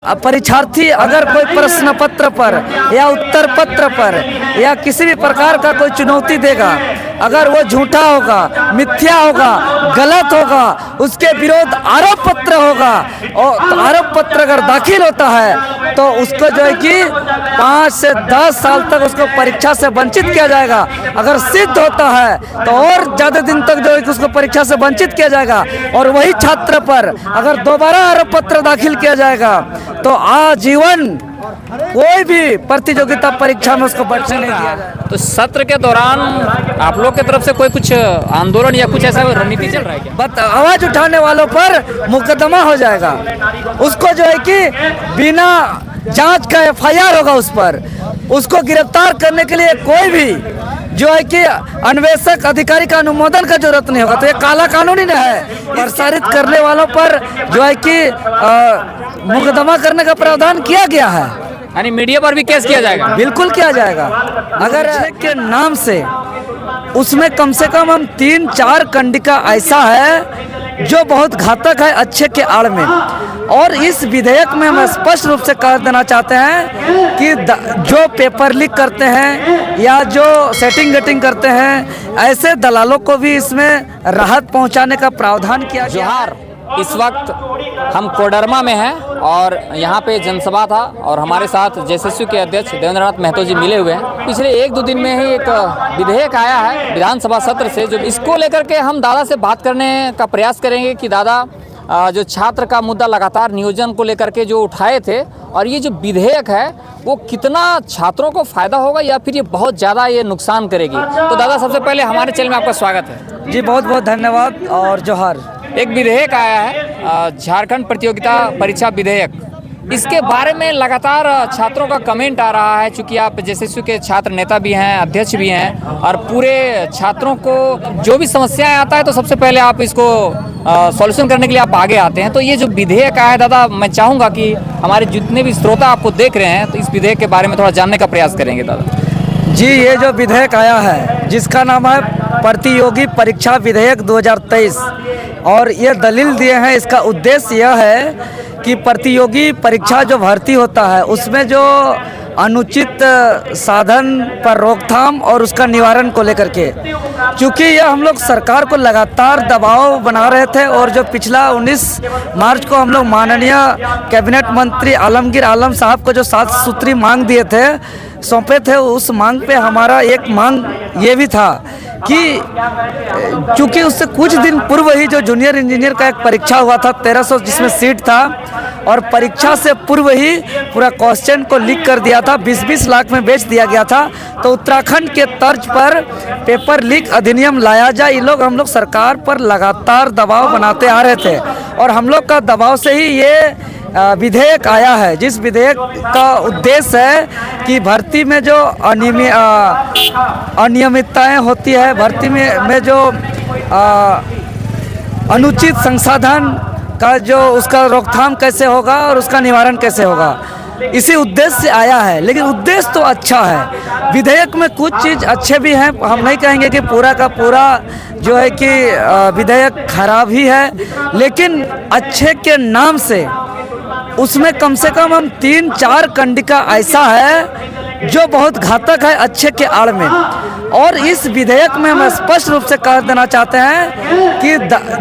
परीक्षार्थी अगर कोई प्रश्न पत्र पर या उत्तर पत्र पर या किसी भी प्रकार का कोई चुनौती देगा, अगर वो झूठा होगा, मिथ्या होगा, गलत होगा, उसके विरोध आरोप पत्र होगा और तो आरोप पत्र अगर दाखिल होता है तो उसको जो है कि 5 से 10 साल तक उसको परीक्षा से वंचित किया जाएगा। अगर सिद्ध होता है तो और ज़्यादा दिन तक जो है कि उसको परीक्षा से वंचित किया जाएगा और वही छात्र पर अगर दोबारा आरोप पत्र दाखिल किया जाएगा तो आजीवन कोई भी प्रतियोगिता परीक्षा में उसको बैठने नहीं दिया जाएगा। तो सत्र के दौरान आप लोग की तरफ से कोई कुछ आंदोलन या कुछ ऐसा रणनीति चल रहा है क्या? बट आवाज उठाने वालों पर मुकदमा हो जाएगा। उसको जो है कि बिना जांच का FIR होगा उस पर। उसको गिरफ्तार करने के लिए कोई भी जो है कि अन्वेषक अधिकारी का अनुमोदन का जरूरत नहीं होगा। तो ये काला कानूनी न है। प्रसारित करने वालों पर जो है कि मुकदमा करने का प्रावधान किया गया है। यानी मीडिया पर भी केस किया जाएगा? बिल्कुल किया जाएगा। अगर के नाम से उसमें कम से कम हम 3-4 कंडिका ऐसा है जो बहुत घातक है अच्छे के आड़ में। और इस विधेयक में हम स्पष्ट रूप से कह देना चाहते हैं कि जो पेपर लीक करते हैं या जो सेटिंग गेटिंग करते हैं ऐसे दलालों को भी इसमें राहत पहुंचाने का प्रावधान किया गया। जोहार, इस वक्त हम कोडरमा में हैं और यहाँ पे जनसभा था और हमारे साथ जेएसएसयू के अध्यक्ष देवेंद्रनाथ महतो जी मिले हुए हैं। पिछले 1-2 दिन में ही एक विधेयक आया है विधानसभा सत्र से, जो इसको लेकर के हम दादा से बात करने का प्रयास करेंगे कि दादा जो छात्र का मुद्दा लगातार नियोजन को लेकर के जो उठाए थे और ये जो विधेयक है वो कितना छात्रों को फायदा होगा या फिर ये बहुत ज़्यादा ये नुकसान करेगी। तो दादा सबसे पहले हमारे चैनल में आपका स्वागत है। जी बहुत बहुत धन्यवाद और जोहार। एक विधेयक आया है झारखंड प्रतियोगिता परीक्षा विधेयक, इसके बारे में लगातार छात्रों का कमेंट आ रहा है। चूँकि आप जेएसएसयू के छात्र नेता भी हैं, अध्यक्ष भी हैं और पूरे छात्रों को जो भी समस्याएं आता है तो सबसे पहले आप इसको सॉल्यूशन करने के लिए आप आगे आते हैं। तो ये जो विधेयक आया है दादा, मैं चाहूँगा कि हमारे जितने भी श्रोता आपको देख रहे हैं तो इस विधेयक के बारे में थोड़ा जानने का प्रयास करेंगे दादा। जी, ये जो विधेयक आया है जिसका नाम है प्रतियोगी परीक्षा विधेयक 2023 और ये दलील दिए हैं, इसका उद्देश्य यह है कि प्रतियोगी परीक्षा जो भर्ती होता है उसमें जो अनुचित साधन पर रोकथाम और उसका निवारण को लेकर के, क्योंकि यह हम लोग सरकार को लगातार दबाव बना रहे थे और जो पिछला 19 मार्च को हम लोग माननीय कैबिनेट मंत्री आलमगीर आलम साहब को जो 7 सूत्री मांग दिए थे, सौंपे थे, उस मांग पे हमारा एक मांग ये भी था कि चूँकि उससे कुछ दिन पूर्व ही जो जूनियर इंजीनियर का एक परीक्षा हुआ था 1300 जिसमें सीट था और परीक्षा से पूर्व ही पूरा क्वेश्चन को लीक कर दिया था, 20-20 लाख में बेच दिया गया था। तो उत्तराखंड के तर्ज पर पेपर लीक अधिनियम लाया जाए, हम लोग सरकार पर लगातार दबाव बनाते आ रहे थे और हम लोग का दबाव से ही ये विधेयक आया है। जिस विधेयक का उद्देश्य है कि भर्ती में जो अनियमितताएं होती है, भर्ती में जो अनुचित संसाधन का जो उसका रोकथाम कैसे होगा और उसका निवारण कैसे होगा, इसी उद्देश्य से आया है। लेकिन उद्देश्य तो अच्छा है, विधेयक में कुछ चीज़ अच्छे भी हैं। हम नहीं कहेंगे कि पूरा का पूरा जो है कि विधेयक खराब ही है, लेकिन अच्छे के नाम से उसमें कम से कम हम 3-4 कंडिका ऐसा है जो बहुत घातक है अच्छे के आड़ में। और इस विधेयक में हम स्पष्ट रूप से कह देना चाहते हैं कि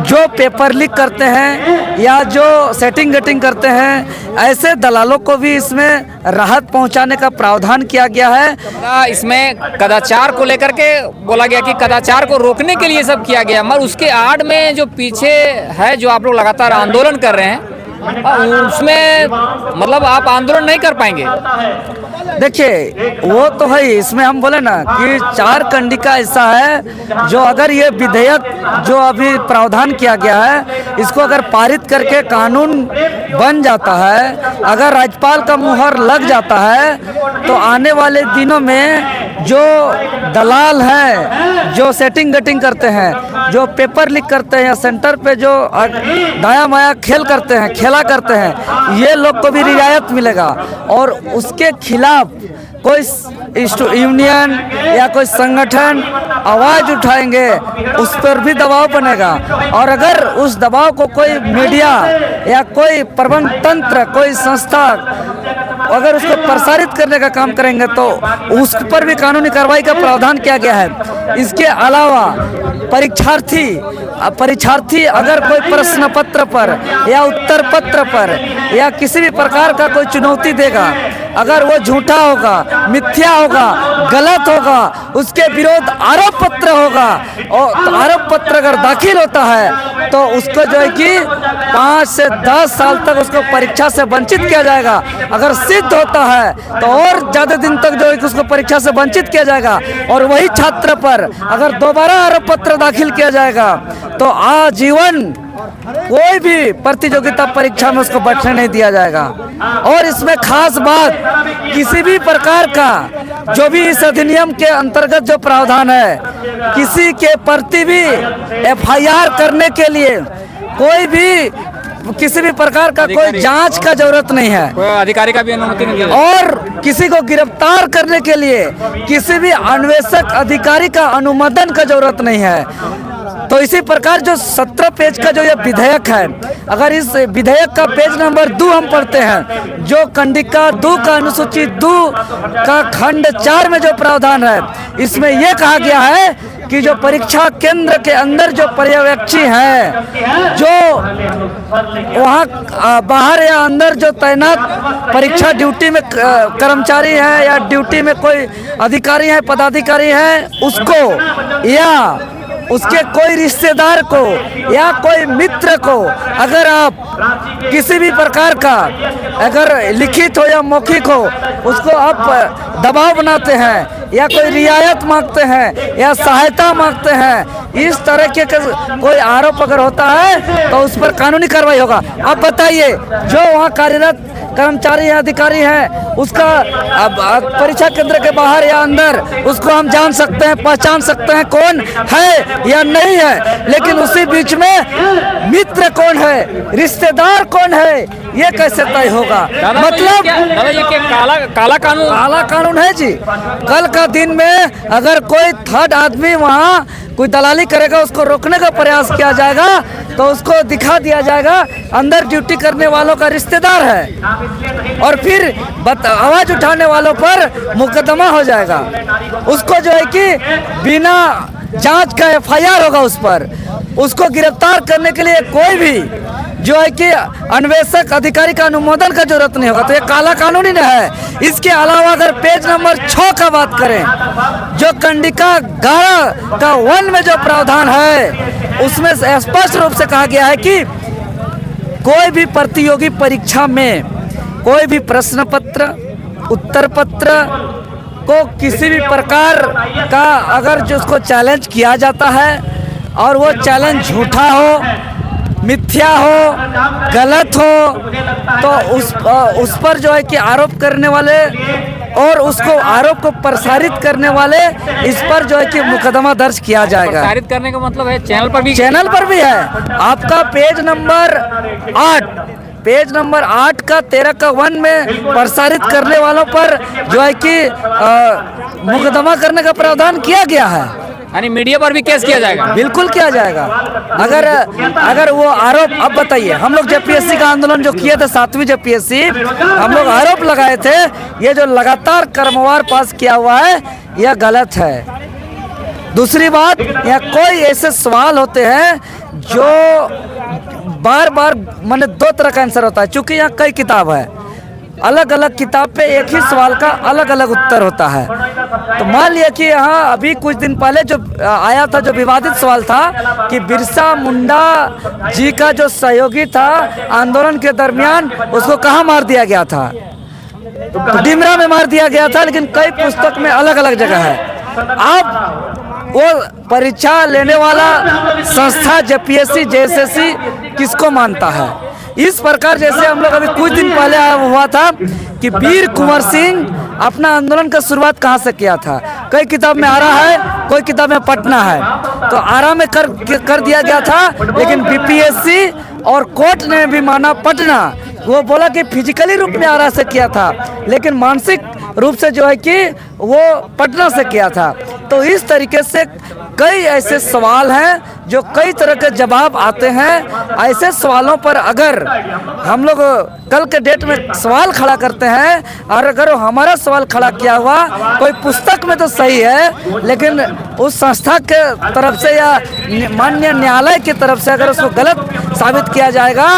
जो पेपर लीक करते हैं या जो सेटिंग गेटिंग करते हैं ऐसे दलालों को भी इसमें राहत पहुंचाने का प्रावधान किया गया है। इसमें कदाचार को लेकर के बोला गया कि कदाचार को रोकने के लिए सब किया गया, मगर उसके आड़ में जो पीछे है जो आप लोग लगातार आंदोलन कर रहे हैं उसमें मतलब आप आंदोलन नहीं कर पाएंगे। देखिए वो तो है, इसमें हम बोले ना कि 4 कंडिका ऐसा है जो अगर ये विधेयक जो अभी प्रावधान किया गया है इसको अगर पारित करके कानून बन जाता है, अगर राज्यपाल का मुहर लग जाता है तो आने वाले दिनों में जो दलाल हैं, जो सेटिंग गेटिंग करते हैं, जो पेपर लीक करते हैं या सेंटर पे जो दाया माया खेला करते हैं, ये लोग को भी रियायत मिलेगा और उसके खिलाफ कोई यूनियन या कोई संगठन आवाज उठाएंगे उस पर भी दबाव बनेगा। और अगर उस दबाव को कोई मीडिया या कोई प्रबंध तंत्र, कोई संस्था अगर उसको प्रसारित करने का काम करेंगे तो उस पर भी कानूनी कार्रवाई का प्रावधान किया गया है। इसके अलावा परीक्षार्थी अगर कोई प्रश्न पत्र पर या उत्तर पत्र पर या किसी भी प्रकार का कोई चुनौती देगा, अगर वो झूठा होगा, मिथ्या होगा, गलत होगा, उसके विरोध आरोप पत्र होगा और तो आरोप पत्र अगर दाखिल होता है तो उसको जो है कि 5 से 10 साल तक उसको परीक्षा से वंचित किया जाएगा। अगर सिद्ध होता है तो और ज़्यादा दिन तक जो है कि उसको परीक्षा से वंचित किया जाएगा। और वही छात्र पर अगर दोबारा आरोप पत्र दाखिल किया जाएगा तो आजीवन कोई भी प्रतियोगिता परीक्षा में उसको बैठने नहीं दिया जाएगा। और इसमें खास बात, किसी भी प्रकार का जो भी इस अधिनियम के अंतर्गत जो प्रावधान है, किसी के प्रति भी FIR करने के लिए कोई भी किसी भी प्रकार का कोई जांच का जरूरत नहीं है, कोई अधिकारी का भी अनुमति नहीं है। और किसी को गिरफ्तार करने के लिए किसी भी अन्वेषक अधिकारी का अनुमोदन का जरूरत नहीं है। तो इसी प्रकार जो 17 पेज का जो ये विधेयक है, अगर इस विधेयक का पेज नंबर 2 हम पढ़ते हैं, जो कंडिका 2 का अनुसूची 2 का खंड 4 में जो प्रावधान है, इसमें यह कहा गया है कि जो परीक्षा केंद्र के अंदर जो पर्यवेक्षी हैं, जो वहाँ बाहर या अंदर जो तैनात परीक्षा ड्यूटी में कर्मचारी हैं या ड्यूटी में कोई अधिकारी हैं, पदाधिकारी हैं, उसको या उसके कोई रिश्तेदार को या कोई मित्र को अगर आप किसी भी प्रकार का अगर लिखित हो या मौखिक हो उसको आप दबाव बनाते हैं या कोई रियायत मांगते हैं या सहायता मांगते हैं, इस तरह के कोई आरोप अगर होता है तो उस पर कानूनी कार्रवाई होगा। आप बताइए, जो वहाँ कार्यरत कर्मचारी या अधिकारी हैं उसका परीक्षा केंद्र के बाहर या अंदर उसको हम जान सकते हैं, पहचान सकते हैं कौन है या नहीं है, लेकिन उसी बीच में मित्र कौन है, रिश्तेदार कौन है, ये कैसे तय होगा? मतलब ये काला कानून है जी। कल का दिन में अगर कोई थर्ड आदमी वहाँ कोई दलाली करेगा, उसको रोकने का प्रयास किया जाएगा तो उसको दिखा दिया जाएगा अंदर ड्यूटी करने वालों का रिश्तेदार है, और फिर आवाज उठाने वालों पर मुकदमा हो जाएगा। उसको जो है कि बिना जांच का FIR होगा उस पर। उसको गिरफ्तार करने के लिए कोई भी जो है कि अन्वेषक अधिकारी का अनुमोदन का जरूरत नहीं होगा। तो ये काला कानून ही नहीं है। इसके अलावा अगर पेज नंबर 6 का बात करें, जो कंडिका 11 का 1 में जो प्रावधान है, उसमें स्पष्ट रूप से कहा गया है कि कोई भी प्रतियोगी परीक्षा में कोई भी प्रश्न पत्र, उत्तर पत्र को किसी भी प्रकार का अगर जिसको चैलेंज किया जाता है और वो चैलेंज झूठा हो, मिथ्या हो, गलत हो, तो उस पर जो है कि आरोप करने वाले और उसको आरोप को प्रसारित करने वाले, इस पर जो है कि मुकदमा दर्ज किया जाएगा। प्रसारित करने का मतलब है चैनल पर भी है। आपका पेज नंबर 8 का 13 का 1 में प्रसारित करने वालों पर जो है कि मुकदमा करने का प्रावधान किया गया है। यानी मीडिया पर भी केस किया जाएगा? बिल्कुल किया जाएगा। अगर वो आरोप, अब बताइए, हम लोग JPSC का आंदोलन जो किए थे, 7वीं JPSC, हम लोग आरोप लगाए थे ये जो लगातार क्रमवार पास किया हुआ है यह गलत है। दूसरी बात, यहाँ कोई ऐसे सवाल होते हैं जो बार बार मैंने 2 तरह का आंसर होता है। चूंकि यहाँ कई किताब है, अलग अलग किताब पे एक ही सवाल का अलग अलग उत्तर होता है। तो मान लिया कि यहाँ अभी कुछ दिन पहले जो आया था, जो विवादित सवाल था कि बिरसा मुंडा जी का जो सहयोगी था आंदोलन के दरमियान, उसको कहाँ मार दिया गया था? तो डिमरा में मार दिया गया था, लेकिन कई पुस्तक में अलग अलग जगह है। अब वो परीक्षा लेने वाला संस्था JPSC JSSC किसको मानता है? इस प्रकार जैसे हम लोग अभी कुछ दिन पहले हुआ था कि वीर कुंवर सिंह अपना आंदोलन का शुरुआत कहाँ से किया था। कई किताब में आरा है, कोई किताब में पटना है। तो आरा में कर दिया गया था, लेकिन BPSC और कोर्ट ने भी माना पटना। वो बोला कि फिजिकली रूप में आरा से किया था, लेकिन मानसिक रूप से जो है कि वो पटना से किया था। तो इस तरीके से कई ऐसे सवाल हैं जो कई तरह के जवाब आते हैं। ऐसे सवालों पर अगर हम लोग कल के डेट में सवाल खड़ा करते हैं और अगर हमारा सवाल खड़ा किया हुआ कोई पुस्तक में तो सही है, लेकिन उस संस्था के तरफ से या माननीय न्यायालय की तरफ से अगर उसको गलत साबित किया जाएगा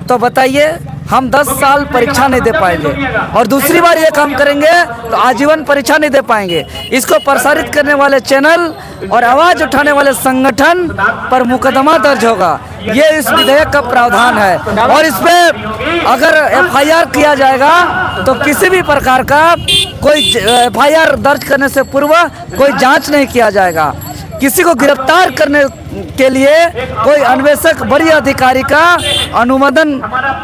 तो बताइए हम 10 साल परीक्षा नहीं दे पाएंगे और दूसरी बार ये काम करेंगे तो आजीवन परीक्षा नहीं दे पाएंगे। इसको प्रसारित करने वाले चैनल और आवाज़ उठाने वाले संगठन पर मुकदमा दर्ज होगा। ये इस विधेयक का प्रावधान है और इस पे अगर FIR किया जाएगा तो किसी भी प्रकार का कोई FIR दर्ज करने से पूर्व कोई जांच नहीं किया जाएगा। किसी को गिरफ्तार करने के लिए कोई अन्वेषक बड़ी अधिकारी का अनुमोदन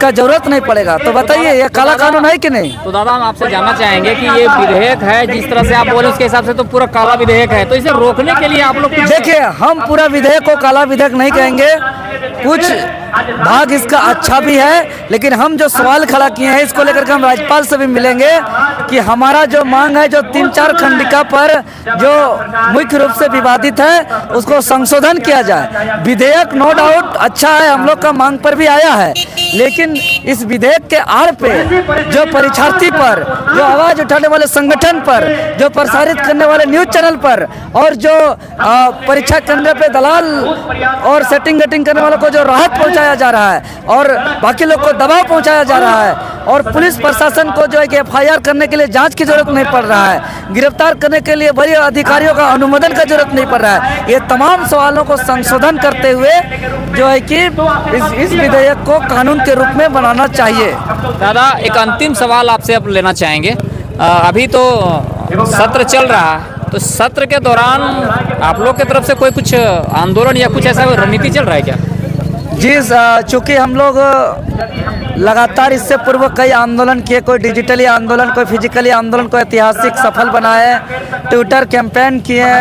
का जरूरत नहीं पड़ेगा। तो बताइए ये काला कानून है कि नहीं? तो दादा हम आपसे जानना चाहेंगे कि ये विधेयक है, जिस तरह से आप बोले उसके हिसाब से तो पूरा काला विधेयक है, तो इसे रोकने के लिए आप लोग देखिए, हम पूरा विधेयक को काला विधेयक नहीं कहेंगे। कुछ भाग इसका अच्छा भी है, लेकिन हम जो सवाल खड़ा किए हैं इसको लेकर के हम राज्यपाल से भी मिलेंगे कि हमारा जो मांग है, जो 3-4 खंडिका पर जो मुख्य रूप से विवादित है उसको संशोधन किया जाए। विधेयक नो डाउट अच्छा है, हम लोग का मांग पर भी आया है, लेकिन इस विधेयक के आड़ पे जो परीक्षार्थी पर, जो आवाज उठाने वाले संगठन पर, जो प्रसारित करने वाले न्यूज चैनल पर और जो परीक्षा केंद्र पे दलाल और सेटिंग गेटिंग करने वालों को जो राहत पहुंचाया जा रहा है और बाकी लोग को दबाव पहुंचाया जा रहा है और पुलिस प्रशासन को जो है कि FIR करने के लिए जांच की जरूरत नहीं पड़ रहा है, गिरफ्तार करने के लिए बड़े अधिकारियों का अनुमोदन का जरूरत नहीं पड़ रहा है। ये तमाम सवालों को संशोधन करते हुए जो है कि इस विधेयक को कानून के रूप में बनाना चाहिए। दादा एक अंतिम सवाल आपसे अब लेना चाहेंगे। अभी तो सत्र चल रहा है, तो सत्र के दौरान आप लोग की तरफ से कोई कुछ आंदोलन या कुछ ऐसा रणनीति चल रहा है क्या? जी, चूँकि हम लोग लगातार इससे पूर्व कई आंदोलन किए, कोई डिजिटली आंदोलन, कोई फिजिकली आंदोलन को ऐतिहासिक सफल बनाए, ट्विटर कैंपेन किए,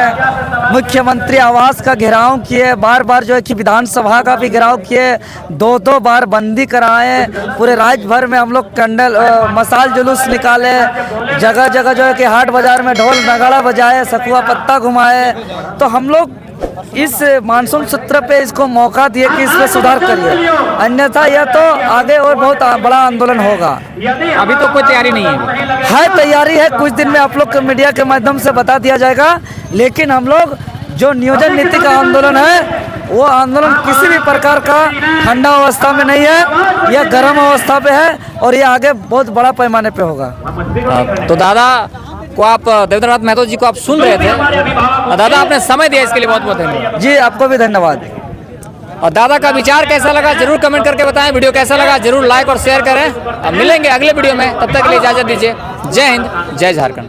मुख्यमंत्री आवास का घेराव किए, बार बार जो है कि विधानसभा का भी घेराव किए, 2-2 बार बंदी कराए, पूरे राज्य भर में हम लोग कैंडल मसाल जुलूस निकाले, जगह जगह जो है कि हाट बाजार में ढोल नगाड़ा बजाए, सकुआ पत्ता घुमाए। तो हम लोग इस मानसून सत्र पे इसको मौका दिए कि इसमें सुधार करिए, अन्यथा यह तो आगे और बहुत बड़ा आंदोलन होगा। अभी तो कोई तैयारी नहीं है? तैयारी है, कुछ दिन में आप लोग को मीडिया के माध्यम से बता दिया जाएगा, लेकिन हम लोग जो नियोजन नीति का आंदोलन है वो आंदोलन किसी भी प्रकार का ठंडा अवस्था में नहीं है, यह गर्म अवस्था पे है और ये आगे बहुत बड़ा पैमाने पे होगा। तो दादा को आप देवेंद्रनाथ महतो जी को आप सुन रहे थे, दादा आपने समय दिया इसके लिए बहुत बहुत धन्यवाद। जी आपको भी धन्यवाद। और दादा का विचार कैसा लगा जरूर कमेंट करके बताएं, वीडियो कैसा लगा जरूर लाइक और शेयर करें। अब मिलेंगे अगले वीडियो में, तब तक के लिए इजाजत दीजिए। जय हिंद, जय झारखंड।